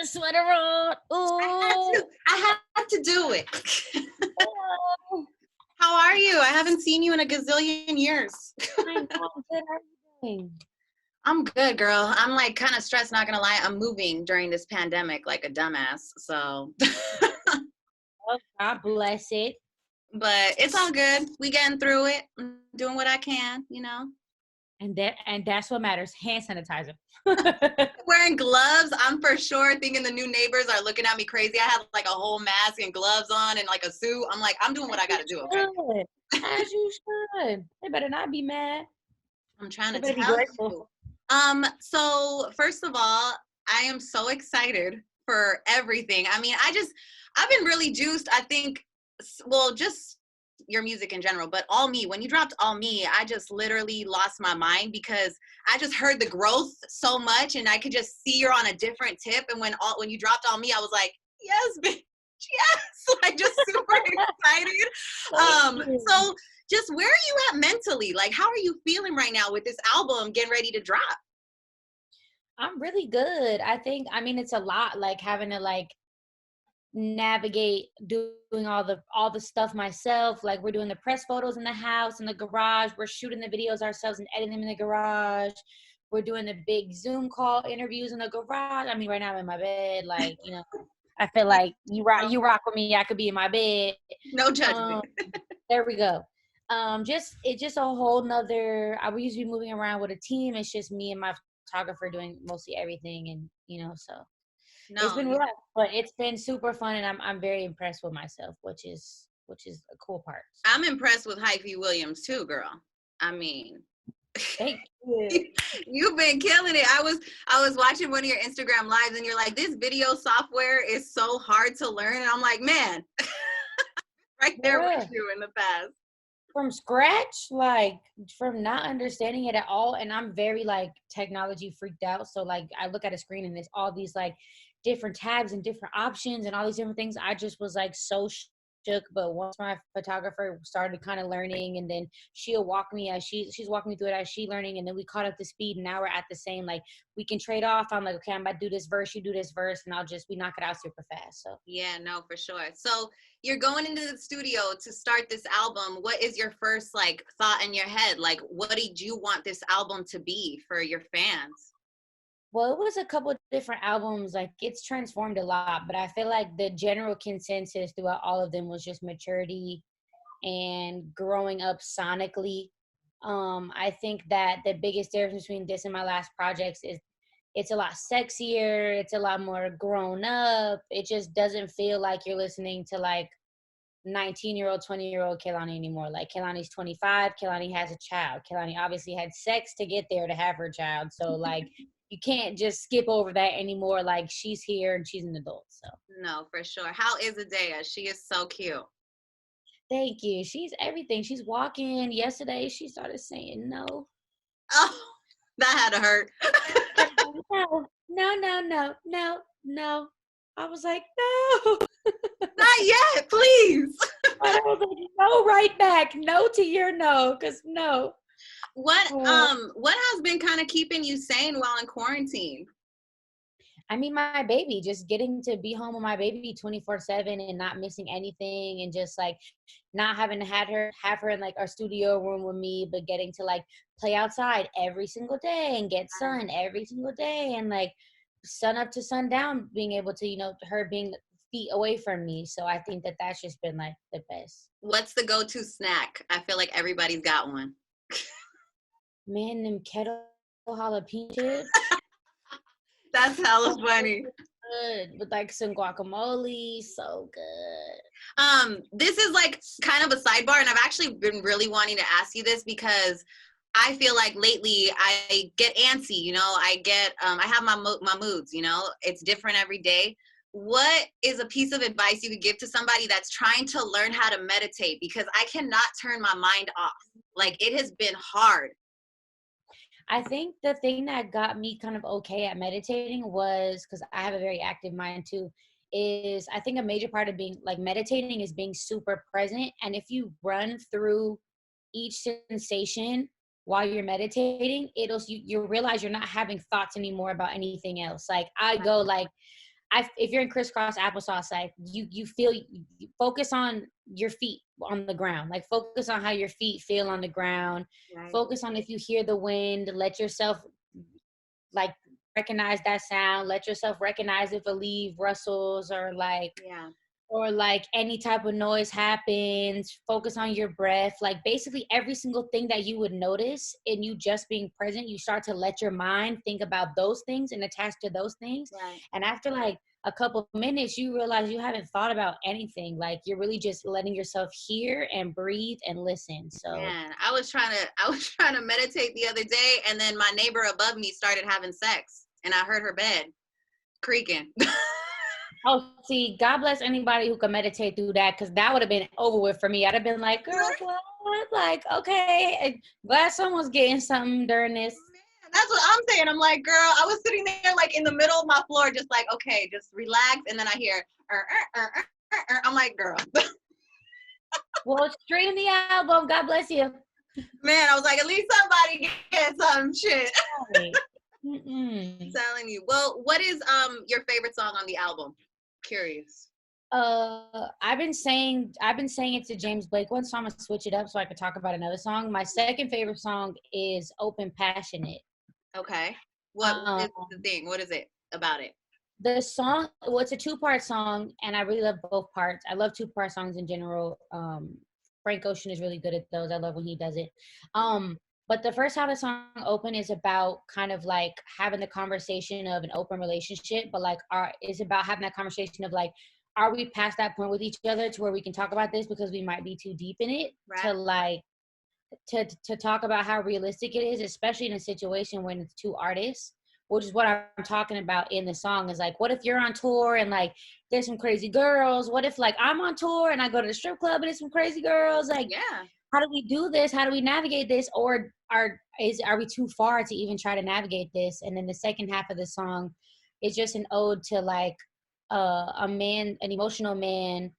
sweater on. Ooh. I had to do it. Oh. How are you? I haven't seen you in a gazillion years. I know, I'm good. How are you doing? I'm good, girl. I'm like kind of stressed, not gonna lie. I'm moving during this pandemic like a dumbass. So Oh, God bless it. but it's all good. We getting through it. I'm doing what I can, you know. And that's what matters. Hand sanitizer. Wearing gloves. I'm for sure thinking the new neighbors are looking at me crazy. I have like a whole mask and gloves on and like a suit. I'm like, I'm doing what I gotta do, okay? As you should. They better not be mad. I'm trying They to better be tell grateful. you. So first of all, I am so excited for everything. I mean, I've been really juiced. I think, well, just your music in general, but All Me, when you dropped All Me, I just literally lost my mind because I just heard the growth so much and I could just see you're on a different tip. And when you dropped All Me, I was like, yes, bitch, yes, like just super excited. So just where are you at mentally? Like, how are you feeling right now with this album getting ready to drop? I'm really good. I mean, it's a lot, like having to like navigate doing all the stuff myself. Like we're doing the press photos in the house, in the garage. We're shooting the videos ourselves and editing them in the garage. We're doing the big Zoom call interviews in the garage. I mean, right now I'm in my bed, like, you know, I feel like you rock with me. I could be in my bed. No judgment. There we go. It's just a whole nother. I used to be moving around with a team. It's just me and my photographer doing mostly everything, and you know, so it's been rough, but it's been super fun, and I'm very impressed with myself, which is a cool part. So. I'm impressed with Hyphy Williams too, girl. I mean, thank you. You've been killing it. I was watching one of your Instagram lives, and you're like, this video software is so hard to learn, and I'm like, man, right there with you in the past. From scratch, like from not understanding it at all. And I'm very like technology freaked out. So like I look at a screen and there's all these like different tabs and different options and all these different things. I just was like so shook. But once my photographer started kind of learning, and then she'll walk me as she's walking me through it as she learning, and then we caught up to speed, and now we're at the same, like we can trade off. I'm like, okay, I'm about to do this verse, you do this verse, and we knock it out super fast. So yeah, no, for sure. So you're going into the studio to start this album. What is your first like thought in your head? Like, what did you want this album to be for your fans? Well, it was a couple of different albums. Like it's transformed a lot, but I feel like the general consensus throughout all of them was just maturity and growing up sonically. I think that the biggest difference between this and my last projects is it's a lot sexier. It's a lot more grown up. It just doesn't feel like you're listening to like 19-year-old, 20-year-old Kehlani anymore. Like Kehlani's 25. Kehlani has a child. Kehlani obviously had sex to get there to have her child. So like you can't just skip over that anymore. Like she's here and she's an adult. So no, for sure. How is Adea? She is so cute. Thank you. She's everything. She's walking. Yesterday she started saying no. Oh, that had to hurt. No. I was like, no. Not yet, please. I was like, no, right back. No to your no, because no. What has been kind of keeping you sane while in quarantine? I mean, my baby, just getting to be home with my baby 24/7 and not missing anything, and just like not having to have her in like our studio room with me, but getting to like play outside every single day and get sun every single day, and like sun up to sundown, being able to, you know, her being feet away from me. So I think that that's just been like the best. What's the go-to snack? I feel like everybody's got one. Man, them kettle jalapeno chips. That's hella funny. Good with like some guacamole, so good. This is like kind of a sidebar, and I've actually been really wanting to ask you this because I feel like lately I get antsy, you know, I have my moods, you know, it's different every day. What is a piece of advice you could give to somebody that's trying to learn how to meditate? Because I cannot turn my mind off. Like it has been hard. I think the thing that got me kind of okay at meditating was, because I have a very active mind too, is I think a major part of being like meditating is being super present. And if you run through each sensation while you're meditating, you realize you're not having thoughts anymore about anything else. Like I go like, if you're in crisscross applesauce, like you feel, you focus on your feet on the ground, like focus on how your feet feel on the ground, Right. focus on if you hear the wind, let yourself like recognize that sound, let yourself recognize if a leaf rustles Yeah. or like any type of noise happens, focus on your breath, like basically every single thing that you would notice in you just being present, you start to let your mind think about those things and attach to those things. Right. And after like a couple minutes, you realize you haven't thought about anything. Like you're really just letting yourself hear and breathe and listen. So Man, I was trying to meditate the other day, and then my neighbor above me started having sex, and I heard her bed creaking. oh, see, God bless anybody who can meditate through that, because that would have been over with for me. I'd have been like, girl, what? Like, okay, glad someone's getting something during this. Man, that's what I'm saying. I'm like, girl, I was sitting there like in the middle of my floor, just like, okay, just relax. And then I hear, I'm like, girl. Well, stream the album. God bless you. Man, I was like, at least somebody get some shit. Right. I'm telling you. Well, what is your favorite song on the album? Curious. I've been saying it to James Blake once, so I'm gonna switch it up so I could talk about another song. My second favorite song is Open Passionate. Okay. What is the thing? What is it about it? The song, well, it's a 2-part song, and I really love both parts. I love 2-part songs in general. Frank Ocean is really good at those. I love when he does it. But the first half of the song, Open, is about kind of like having the conversation of an open relationship, but like is about having that conversation of like, are we past that point with each other to where we can talk about this, because we might be too deep in it, right, to like to talk about how realistic it is, especially in a situation when it's 2 artists, which is what I'm talking about in the song. Is like, what if you're on tour and like there's some crazy girls? What if like I'm on tour and I go to the strip club and there's some crazy girls? Like, yeah, how do we do this? How do we navigate this? Or are we too far to even try to navigate this? And then the second half of the song is just an ode to like a man, an emotional man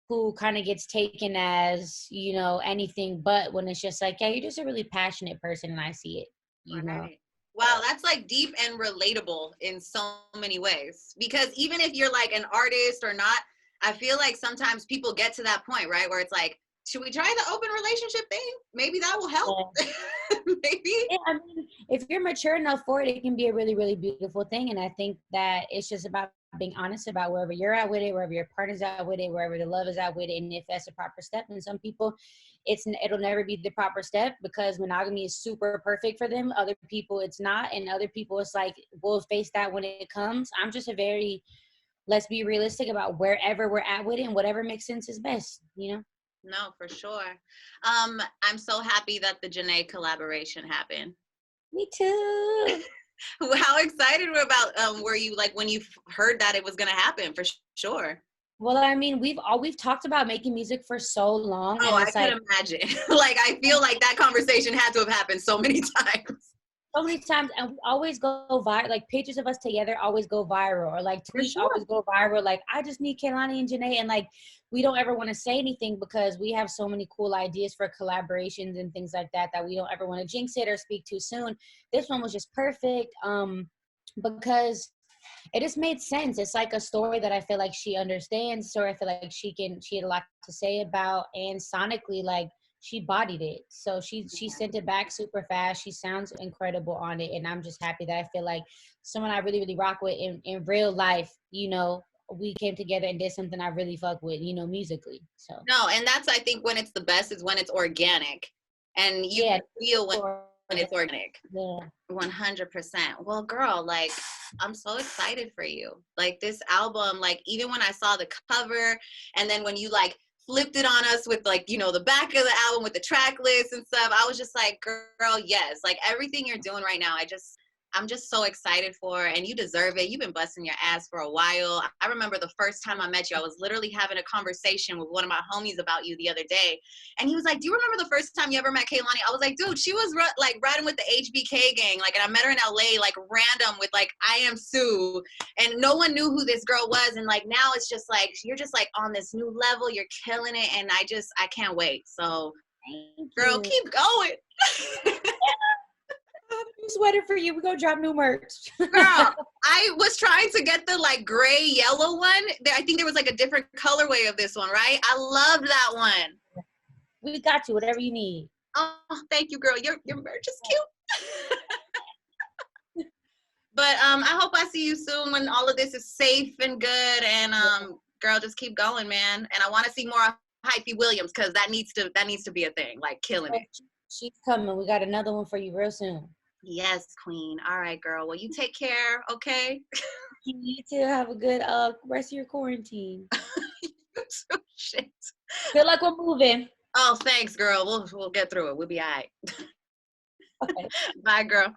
who kind of gets taken as, you know, anything but, when it's just like, yeah, you're just a really passionate person and I see it, you know. right. Wow, that's like deep and relatable in so many ways. Because even if you're like an artist or not, I feel like sometimes people get to that point, right, where it's like, should we try the open relationship thing? Maybe that will help. Yeah. Maybe. Yeah, I mean, if you're mature enough for it, it can be a really, really beautiful thing. And I think that it's just about being honest about wherever you're at with it, wherever your partner's at with it, wherever the love is at with it, and if that's a proper step. And some people, it'll never be the proper step because monogamy is super perfect for them. Other people, it's not, and other people, it's like we'll face that when it comes. I'm just let's be realistic about wherever we're at with it, and whatever makes sense is best, you know. No, for sure. I'm so happy that the Janae collaboration happened. Me too. How excited were you like when you heard that it was gonna happen? For sure. Well, I mean, we've talked about making music for so long. Oh, And I it's could imagine. Like, I feel like that conversation had to have happened so many times. so many times, and we always go viral. Like pictures of us together always go viral, or like tweets always go viral. Like, I just need Kehlani and Janae, and like we don't ever want to say anything because we have so many cool ideas for collaborations and things like that we don't ever want to jinx it or speak too soon. This one was just perfect, because it just made sense. It's like a story that I feel like she understands, so I feel like she had a lot to say about, and sonically, like, she bodied it. So she sent it back super fast. She sounds incredible on it, and I'm just happy that I feel like someone I really, really rock with in real life, you know, we came together and did something I really fuck with, you know, musically. So no, and that's, I think, when it's the best is when it's organic, and you feel when it's organic. Yeah. 100%. Well, girl, like, I'm so excited for you. Like, this album, like, even when I saw the cover, and then when you like flipped it on us with, like, you know, the back of the album with the track list and stuff, I was just like, girl, yes, like everything you're doing right now, I'm just so excited for, and you deserve it. You've been busting your ass for a while. I remember the first time I met you, I was literally having a conversation with one of my homies about you the other day. And he was like, do you remember the first time you ever met Kehlani? I was like, dude, she was like riding with the HBK gang. Like, and I met her in LA, like random with like I Am Sue. And no one knew who this girl was. And like, now it's just like, you're just like on this new level. You're killing it. And I can't wait. So girl, keep going. I have a new sweater for you. We're gonna drop new merch. Girl, I was trying to get the like gray yellow one. I think there was like a different colorway of this one, right? I loved that one. We got you, whatever you need. Oh, thank you, girl. Your merch is cute. But I hope I see you soon when all of this is safe and good. And girl, just keep going, man. And I want to see more Hyphy Williams because that needs to be a thing, like killing it. She's coming. We got another one for you real soon. Yes, queen. All right, girl. Well, you take care, okay? You too. Have a good rest of your quarantine. Shit. Feel like we're moving. Oh, thanks, girl. We'll get through it. We'll be all right. Okay. Bye, girl.